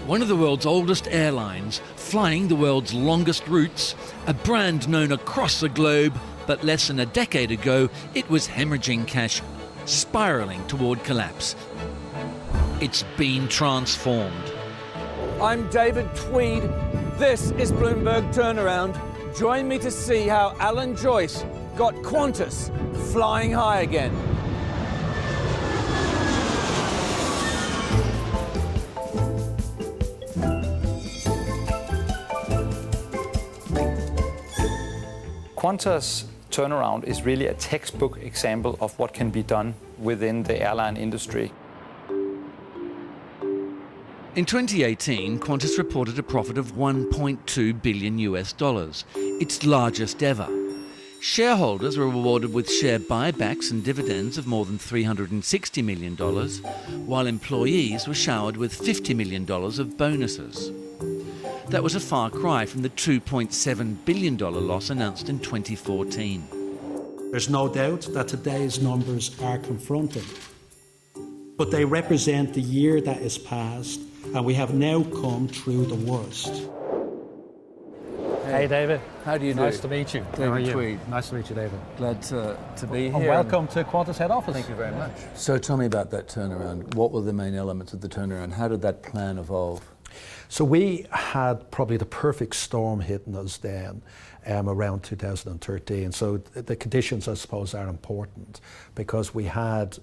One of the world's oldest airlines, flying the world's longest routes, a brand known across the globe, but less than a decade ago, it was hemorrhaging cash, spiralling toward collapse. It's been transformed. I'm David Tweed. This is Bloomberg Turnaround. Join me to see how Alan Joyce got Qantas flying high again. Qantas turnaround is really a textbook example of what can be done within the airline industry. In 2018, Qantas reported a profit of $1.2 billion, its largest ever. Shareholders were rewarded with share buybacks and dividends of more than $360 million, while employees were showered with $50 million of bonuses. That was a far cry from the $2.7 billion loss announced in 2014. There's no doubt that today's numbers are confronting, but they represent the year that is past, and we have now come through the worst. Hey David. How do you do? Nice to meet you. How are you? Tweed. Nice to meet you, David. Glad to be here. And welcome to Qantas head office. Thank you very much. So tell me about that turnaround. What were the main elements of the turnaround? How did that plan evolve? So we had probably the perfect storm hitting us then around 2013. So the conditions, I suppose, are important because we had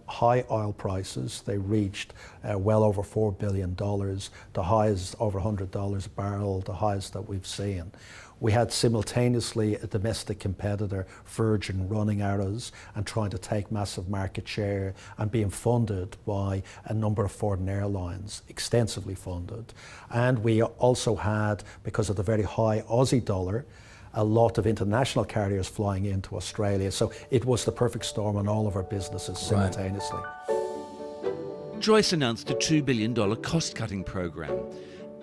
high oil prices. They reached well over $4 billion, the highest over $100 a barrel, the highest that we've seen. We had simultaneously a domestic competitor, Virgin, running at us and trying to take massive market share and being funded by a number of foreign airlines, extensively funded. And we also had, because of the very high Aussie dollar, a lot of international carriers flying into Australia. So it was the perfect storm on all of our businesses simultaneously. Right. Joyce announced a $2 billion cost-cutting program.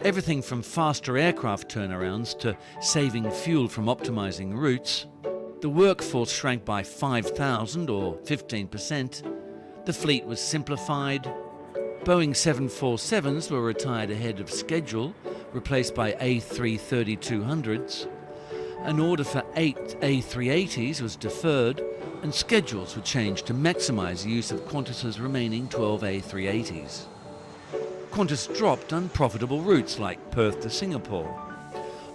Everything from faster aircraft turnarounds to saving fuel from optimizing routes. The workforce shrank by 5,000 or 15%. The fleet was simplified. Boeing 747s were retired ahead of schedule, replaced by A330-200s. An order for 8 A380s was deferred, and schedules were changed to maximize the use of Qantas's remaining 12 A380s. Qantas dropped unprofitable routes like Perth to Singapore.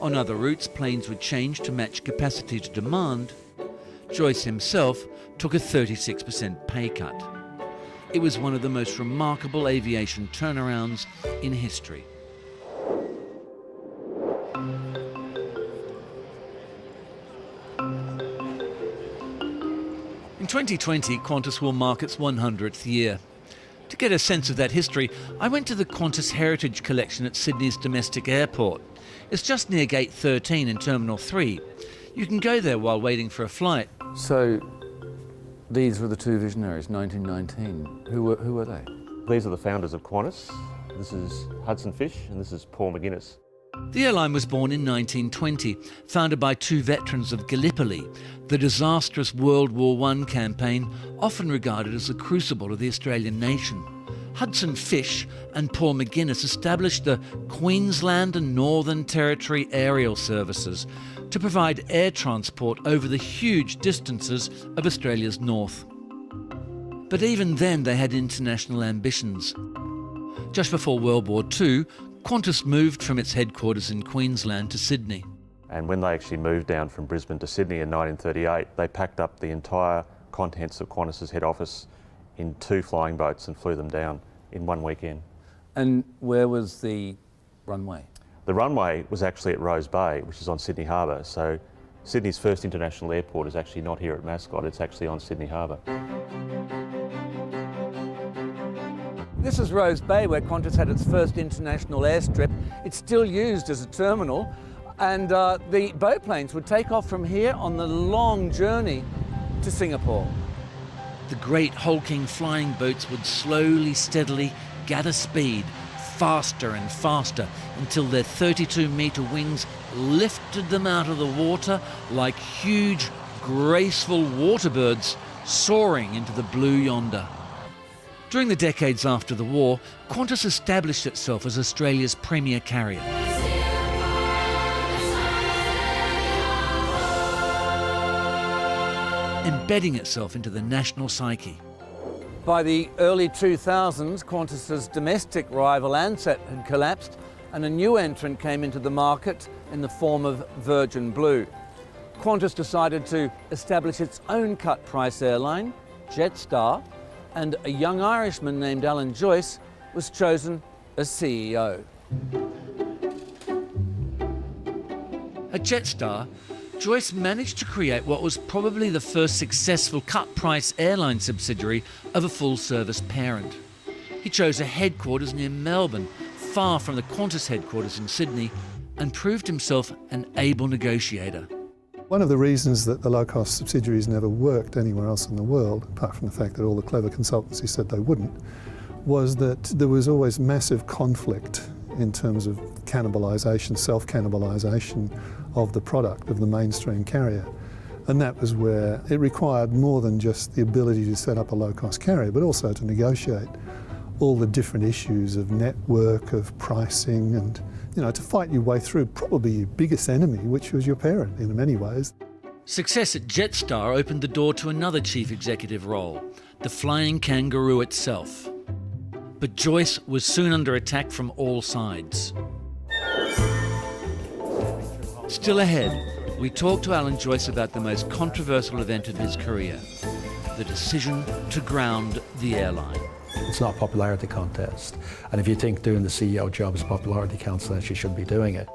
On other routes, planes were changed to match capacity to demand. Joyce himself took a 36% pay cut. It was one of the most remarkable aviation turnarounds in history. In 2020, Qantas will mark its 100th year. To get a sense of that history, I went to the Qantas Heritage Collection at Sydney's domestic airport. It's just near Gate 13 in Terminal 3. You can go there while waiting for a flight. So, these were the two visionaries, 1919. Who were they? These are the founders of Qantas. This is Hudson Fysh and this is Paul McGuinness. The airline was born in 1920, founded by two veterans of Gallipoli, the disastrous World War I campaign, often regarded as the crucible of the Australian nation. Hudson Fysh and Paul McGuinness established the Queensland and Northern Territory Aerial Services to provide air transport over the huge distances of Australia's north. But even then they had international ambitions. Just before World War II, Qantas moved from its headquarters in Queensland to Sydney. And when they actually moved down from Brisbane to Sydney in 1938, they packed up the entire contents of Qantas's head office in 2 flying boats and flew them down in 1 weekend. And where was the runway? The runway was actually at Rose Bay, which is on Sydney Harbour. So Sydney's first international airport is actually not here at Mascot, it's actually on Sydney Harbour. This is Rose Bay, where Qantas had its first international airstrip. It's still used as a terminal, and the boat planes would take off from here on the long journey to Singapore. The great hulking flying boats would slowly, steadily gather speed, faster and faster, until their 32-metre wings lifted them out of the water like huge, graceful waterbirds soaring into the blue yonder. During the decades after the war, Qantas established itself as Australia's premier carrier. Embedding itself into the national psyche. By the early 2000s, Qantas's domestic rival Ansett had collapsed and a new entrant came into the market in the form of Virgin Blue. Qantas decided to establish its own cut-price airline, Jetstar, and a young Irishman named Alan Joyce was chosen as CEO. At Jetstar, Joyce managed to create what was probably the first successful cut-price airline subsidiary of a full-service parent. He chose a headquarters near Melbourne, far from the Qantas headquarters in Sydney, and proved himself an able negotiator. One of the reasons that the low-cost subsidiaries never worked anywhere else in the world, apart from the fact that all the clever consultancies said they wouldn't, was that there was always massive conflict in terms of cannibalisation, self-cannibalisation of the product of the mainstream carrier. And that was where it required more than just the ability to set up a low-cost carrier, but also to negotiate all the different issues of network, of pricing, and to fight your way through probably your biggest enemy, which was your parent in many ways. Success at Jetstar opened the door to another chief executive role, the flying kangaroo itself. But Joyce was soon under attack from all sides. Still ahead, we talk to Alan Joyce about the most controversial event of his career, the decision to ground the airline. It's not a popularity contest. And if you think doing the CEO job is a popularity contest, you shouldn't be doing it.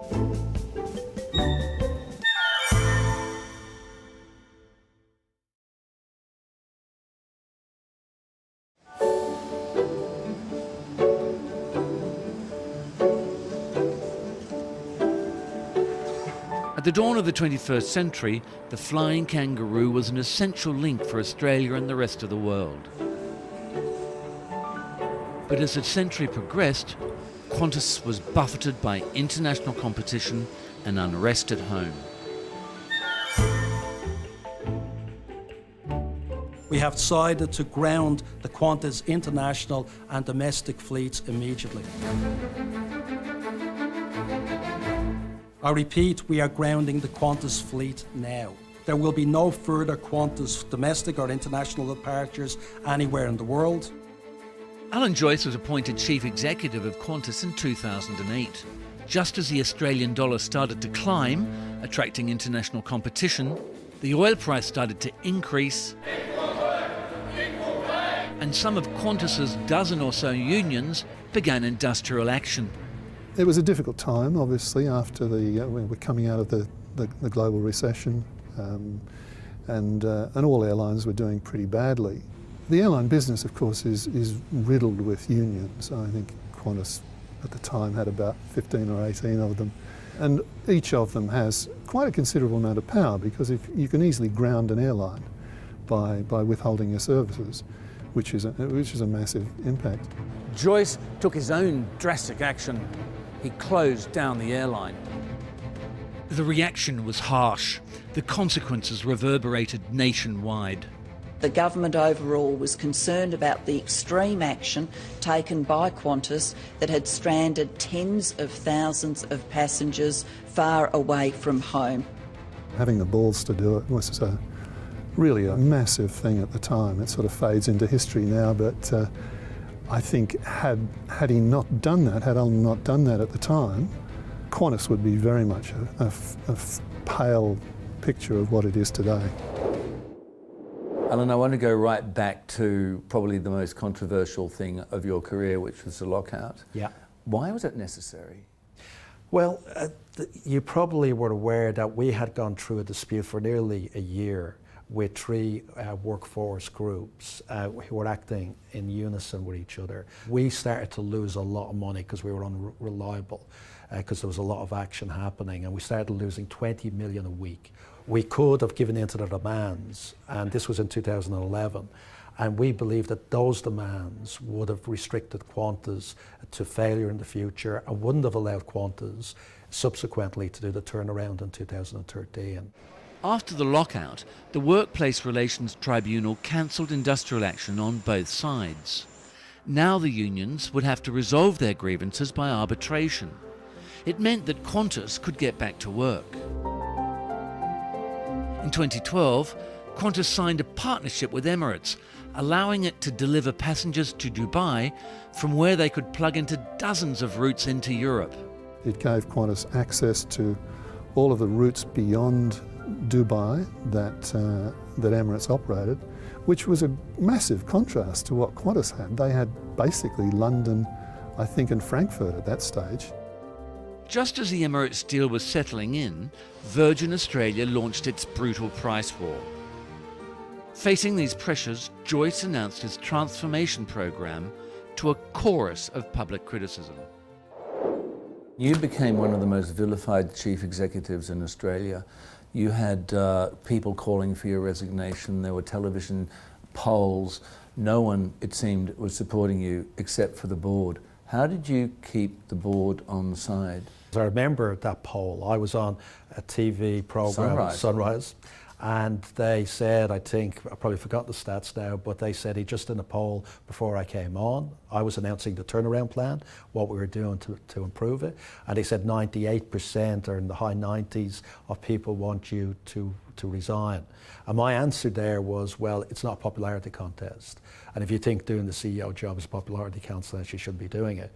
At the dawn of the 21st century, the flying kangaroo was an essential link for Australia and the rest of the world. But as the century progressed, Qantas was buffeted by international competition and unrest at home. We have decided to ground the Qantas international and domestic fleets immediately. I repeat, we are grounding the Qantas fleet now. There will be no further Qantas domestic or international departures anywhere in the world. Alan Joyce was appointed chief executive of Qantas in 2008. Just as the Australian dollar started to climb, attracting international competition, the oil price started to increase, and some of Qantas's dozen or so unions began industrial action. It was a difficult time, obviously, after we were coming out of the global recession, and all airlines were doing pretty badly. The airline business, of course, is riddled with unions. I think Qantas at the time had about 15 or 18 of them. And each of them has quite a considerable amount of power, because if you can easily ground an airline by withholding your services, which is a massive impact. Joyce took his own drastic action. He closed down the airline. The reaction was harsh. The consequences reverberated nationwide. The government overall was concerned about the extreme action taken by Qantas that had stranded tens of thousands of passengers far away from home. Having the balls to do it was really a massive thing at the time. It sort of fades into history now, but I think had he not done that, had Alan not done that at the time, Qantas would be very much a pale picture of what it is today. Alan, I want to go right back to probably the most controversial thing of your career, which was the lockout. Yeah. Why was it necessary? Well, you probably were aware that we had gone through a dispute for nearly a year with three workforce groups who were acting in unison with each other. We started to lose a lot of money because we were unreliable, because there was a lot of action happening, and we started losing 20 million a week. We could have given in to the demands, and this was in 2011, and we believe that those demands would have restricted Qantas to failure in the future and wouldn't have allowed Qantas subsequently to do the turnaround in 2013. After the lockout, the Workplace Relations Tribunal cancelled industrial action on both sides. Now the unions would have to resolve their grievances by arbitration. It meant that Qantas could get back to work. In 2012, Qantas signed a partnership with Emirates, allowing it to deliver passengers to Dubai from where they could plug into dozens of routes into Europe. It gave Qantas access to all of the routes beyond Dubai that Emirates operated, which was a massive contrast to what Qantas had. They had basically London, I think, and Frankfurt at that stage. Just as the Emirates deal was settling in, Virgin Australia launched its brutal price war. Facing these pressures, Joyce announced his transformation program to a chorus of public criticism. You became one of the most vilified chief executives in Australia. You had people calling for your resignation. There were television polls. No one, it seemed, was supporting you except for the board. How did you keep the board on side? I remember that poll. I was on a TV program, Sunrise, and they said, I think, I probably forgot the stats now, but they said he just in a poll before I came on, I was announcing the turnaround plan, what we were doing to improve it, and they said 98% or in the high 90s of people want you to resign. And my answer there was, well, it's not a popularity contest. And if you think doing the CEO job is a popularity contest, you shouldn't be doing it.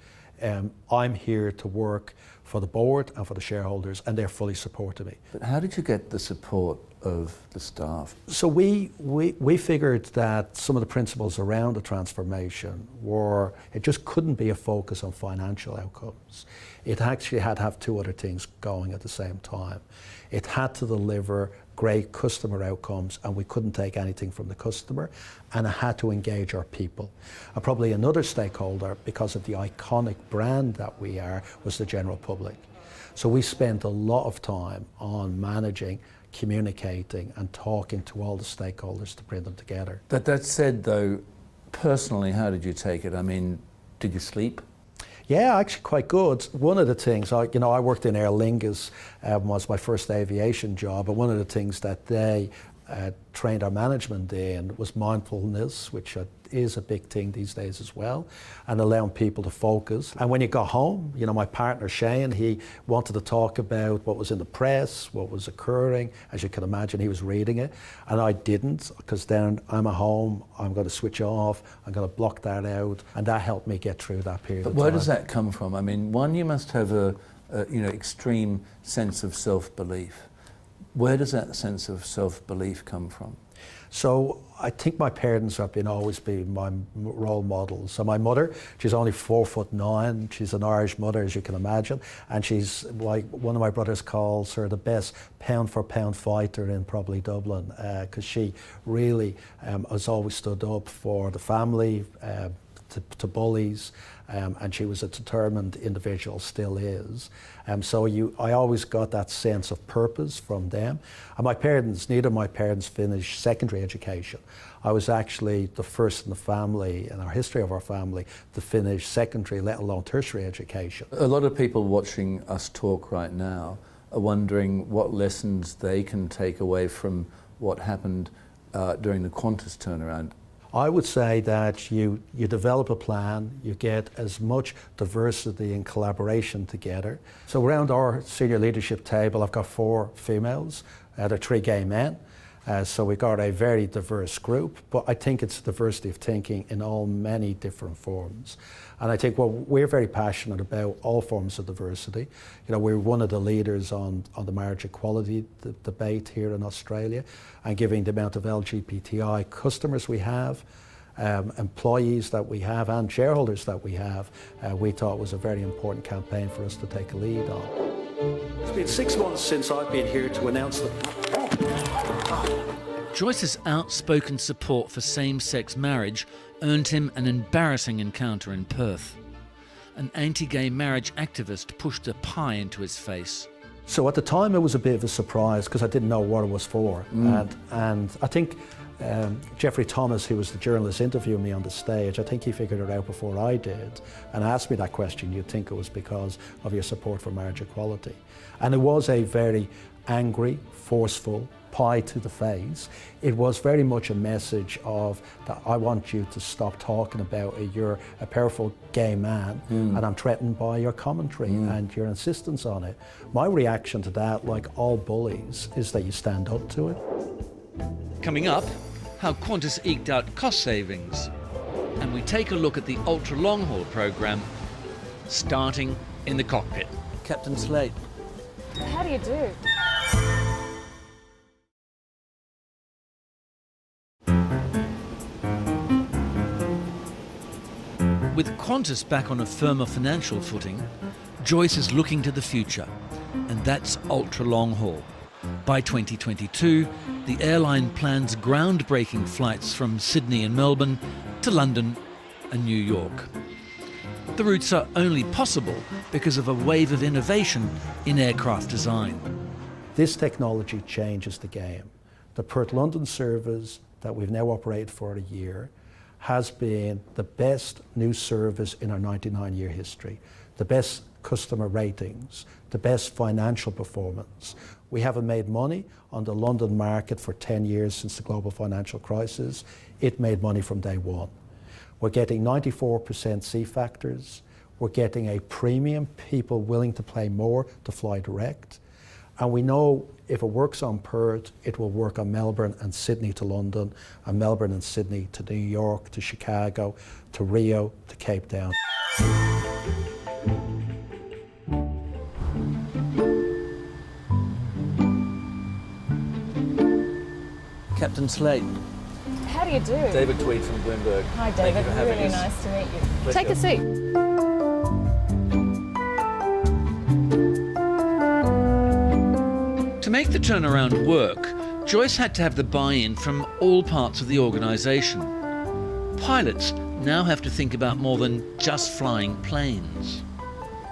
I'm here to work for the board and for the shareholders, and they're fully supporting me. But how did you get the support of the staff? So we figured that some of the principles around the transformation were, it just couldn't be a focus on financial outcomes. It actually had to have two other things going at the same time. It had to deliver great customer outcomes, and we couldn't take anything from the customer, and it had to engage our people. And probably another stakeholder, because of the iconic brand that we are, was the general public. So we spent a lot of time on managing, communicating and talking to all the stakeholders to bring them together. But that said though, personally, how did you take it? I mean, did you sleep? Yeah, actually quite good. One of the things, I worked in Aer Lingus, was my first aviation job, and one of the things that they trained our management in was mindfulness, which is a big thing these days as well, and allowing people to focus. And when you got home, my partner Shane, he wanted to talk about what was in the press, what was occurring. As you can imagine, he was reading it, and I didn't, because then I'm at home, I'm going to switch off, I'm going to block that out, and that helped me get through that period of time. But where does that come from? I mean, one, you must have a extreme sense of self-belief. Where does that sense of self-belief come from? So I think my parents have always been my role models. So my mother, she's only 4'9". She's an Irish mother, as you can imagine, and she's like, one of my brothers calls her the best pound for pound fighter in probably Dublin, because she really has always stood up for the family, to bullies, and she was a determined individual, still is. I always got that sense of purpose from them. And neither of my parents finished secondary education. I was actually the first in the family, in our history of our family, to finish secondary, let alone tertiary education. A lot of people watching us talk right now are wondering what lessons they can take away from what happened during the Qantas turnaround. I would say that you develop a plan, you get as much diversity and collaboration together. So around our senior leadership table, I've got 4 females, there are 3 gay men. So we've got a very diverse group, but I think it's diversity of thinking in many different forms. And I think we're very passionate about all forms of diversity. We're one of the leaders on the marriage equality debate here in Australia, and given the amount of LGBTI customers we have, employees that we have and shareholders that we have, we thought it was a very important campaign for us to take a lead on. It's been 6 months since I've been here to announce the... Joyce's outspoken support for same-sex marriage earned him an embarrassing encounter in Perth. An anti-gay marriage activist pushed a pie into his face. So at the time it was a bit of a surprise because I didn't know what it was for. And I think Jeffrey Thomas, who was the journalist interviewing me on the stage, I think he figured it out before I did and asked me that question. You'd think it was because of your support for marriage equality. And it was a very angry, forceful, pie to the face. It was very much a message of that I want you to stop talking about it. You're a powerful gay man and I'm threatened by your commentary and your insistence on it. My reaction to that, like all bullies, is that you stand up to it. Coming up, how Qantas eked out cost savings. And we take a look at the ultra-long-haul program, starting in the cockpit. Captain Slate. How do you do? With Qantas back on a firmer financial footing, Joyce is looking to the future, and that's ultra-long haul. By 2022, the airline plans groundbreaking flights from Sydney and Melbourne to London and New York. The routes are only possible because of a wave of innovation in aircraft design. This technology changes the game. The Perth-London service that we've now operated for a year has been the best new service in our 99-year history, the best customer ratings, the best financial performance. We haven't made money on the London market for 10 years since the global financial crisis. It made money from day one. We're getting 94% C factors. We're getting a premium, people willing to pay more to fly direct. And we know if it works on Perth, it will work on Melbourne and Sydney to London, and Melbourne and Sydney to New York, to Chicago, to Rio, to Cape Town. Captain Slate. How do you do? David Tweed from Bloomberg. Hi, Thank David. you for having Really us. nice to meet you. Pleasure. Take a seat. To make the turnaround work, Joyce had to have the buy-in from all parts of the organisation. Pilots now have to think about more than just flying planes.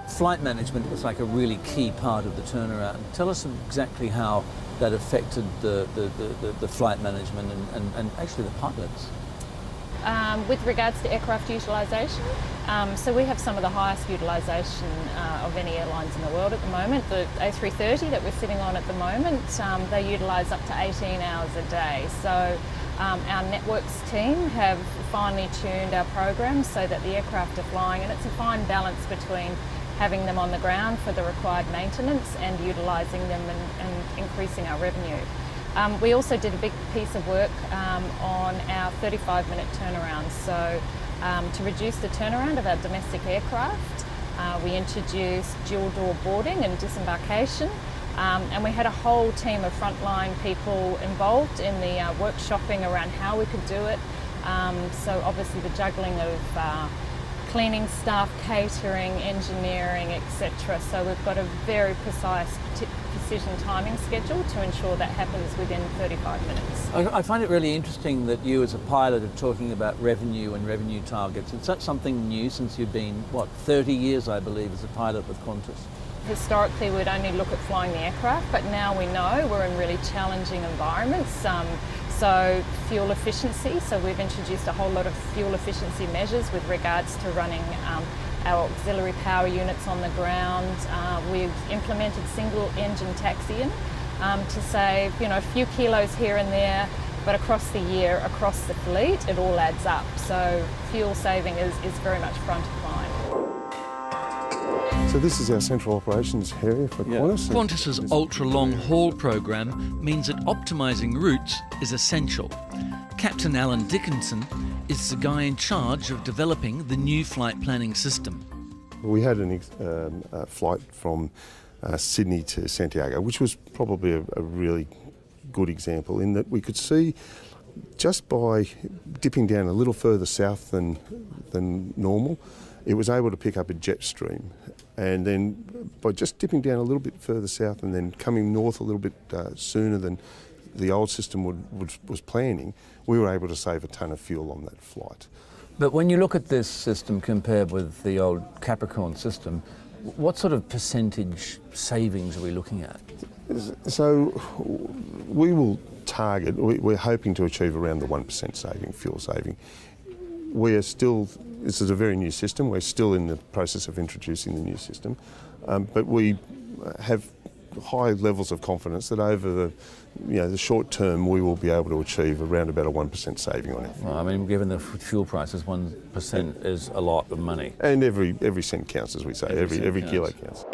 Flight management was like a really key part of the turnaround. Tell us exactly how that affected the flight management and actually the pilots. With regards to aircraft utilisation, so we have some of the highest utilisation of any airlines in the world at the moment. The A330 that we're sitting on at the moment, they utilise up to 18 hours a day. So our networks team have finely tuned our programs so that the aircraft are flying, and it's a fine balance between having them on the ground for the required maintenance and utilising them and increasing our revenue. We also did a big piece of work on our 35-minute turnaround. So to reduce the turnaround of our domestic aircraft, we introduced dual door boarding and disembarkation. And we had a whole team of frontline people involved in the workshopping around how we could do it. So obviously the juggling of cleaning staff, catering, engineering, etc. So we've got a very precise precision timing schedule to ensure that happens within 35 minutes. I find it really interesting that you as a pilot are talking about revenue and revenue targets. Is that something new since you've been, 30 years, I believe, as a pilot with Qantas? Historically, we'd only look at flying the aircraft, but now we know we're in really challenging environments. So fuel efficiency, so we've introduced a whole lot of fuel efficiency measures with regards to running our auxiliary power units on the ground. We've implemented single engine taxiing to save a few kilos here and there, but across the year, across the fleet, it all adds up. So fuel saving is very much front of mind. So this is our central operations area for Qantas. Qantas's ultra-long haul program means that optimising routes is essential. Captain Alan Dickinson is the guy in charge of developing the new flight planning system. We had a flight from Sydney to Santiago, which was probably a really good example in that we could see just by dipping down a little further south than normal, it was able to pick up a jet stream. And then by just dipping down a little bit further south and then coming north a little bit sooner than the old system was planning, we were able to save a tonne of fuel on that flight. But when you look at this system compared with the old Capricorn system, what sort of percentage savings are we looking at? So we will target, we're hoping to achieve around the 1% saving, fuel saving. We are still, this is a very new system, we're still in the process of introducing the new system, but we have high levels of confidence that over the short term we will be able to achieve around about a 1% saving on it. Well, I mean, given the fuel prices, 1% is a lot of money. And every cent counts, as we say. Every kilo counts.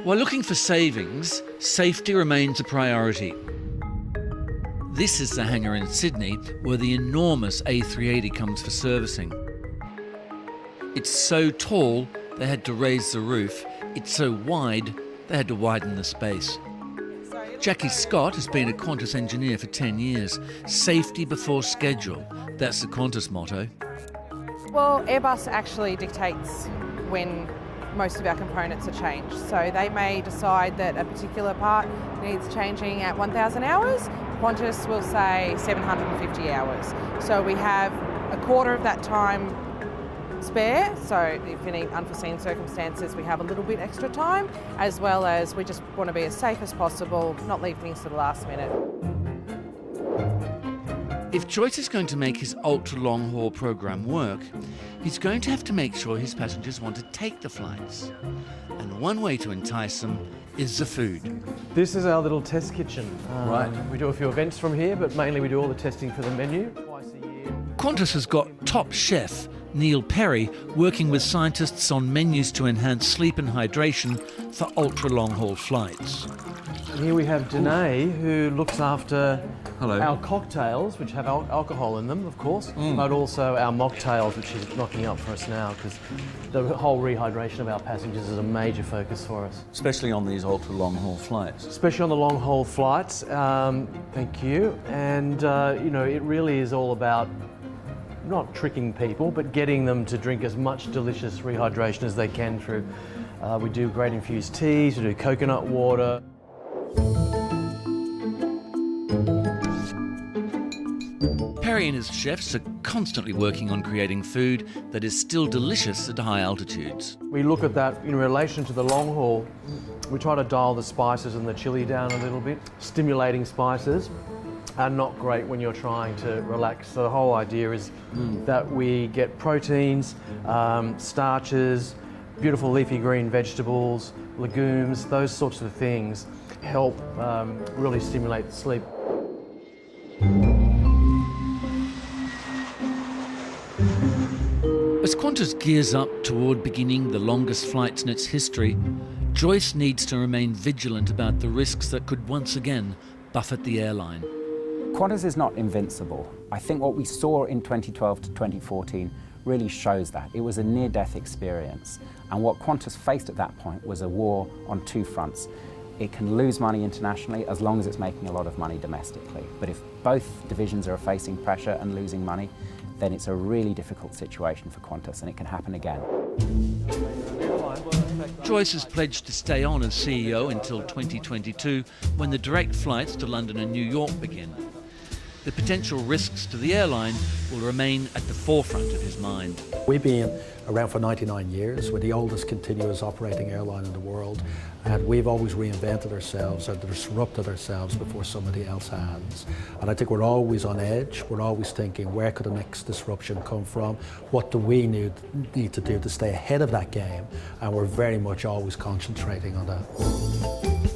While looking for savings, safety remains a priority. This is the hangar in Sydney where the enormous A380 comes for servicing. It's so tall, they had to raise the roof. It's so wide, they had to widen the space. Jackie Scott has been a Qantas engineer for 10 years. Safety before schedule, that's the Qantas motto. Well, Airbus actually dictates when most of our components are changed. So they may decide that a particular part needs changing at 1,000 hours. Qantas will say 750 hours. So we have a quarter of that time spare, so if any unforeseen circumstances we have a little bit extra time, as well as we just want to be as safe as possible, not leave things to the last minute. If Joyce is going to make his ultra-long haul program work, he's going to have to make sure his passengers want to take the flights. And one way to entice them is the food. This is our little test kitchen. Right. We do a few events from here, but mainly we do all the testing for the menu twice a year. Qantas has got top chef Neil Perry working with scientists on menus to enhance sleep and hydration for ultra-long haul flights. And here we have Danae, who looks after Hello. our cocktails, which have alcohol in them, of course, but also our mocktails, which she's knocking up for us now, because the whole rehydration of our passengers is a major focus for us. Especially on these ultra-long haul flights. Especially on the long haul flights, thank you. And, it really is all about not tricking people, but getting them to drink as much delicious rehydration as they can through. We do great infused teas, we do coconut water. Perry and his chefs are constantly working on creating food that is still delicious at high altitudes. We look at that in relation to the long haul. We try to dial the spices and the chili down a little bit. Stimulating spices are not great when you're trying to relax. So the whole idea is that we get proteins, starches, beautiful leafy green vegetables, legumes, those sorts of things help really stimulate sleep. As Qantas gears up toward beginning the longest flights in its history, Joyce needs to remain vigilant about the risks that could once again buffet the airline. Qantas is not invincible. I think what we saw in 2012 to 2014 really shows that. It was a near-death experience. And what Qantas faced at that point was a war on two fronts. It can lose money internationally as long as it's making a lot of money domestically. But if both divisions are facing pressure and losing money, then it's a really difficult situation for Qantas, and it can happen again. Joyce has pledged to stay on as CEO until 2022, when the direct flights to London and New York begin. The potential risks to the airline will remain at the forefront of his mind. We've been around for 99 years. We're the oldest continuous operating airline in the world, and we've always reinvented ourselves or disrupted ourselves before somebody else has. And I think we're always on edge. We're always thinking, where could the next disruption come from? What do we need to do to stay ahead of that game? And we're very much always concentrating on that.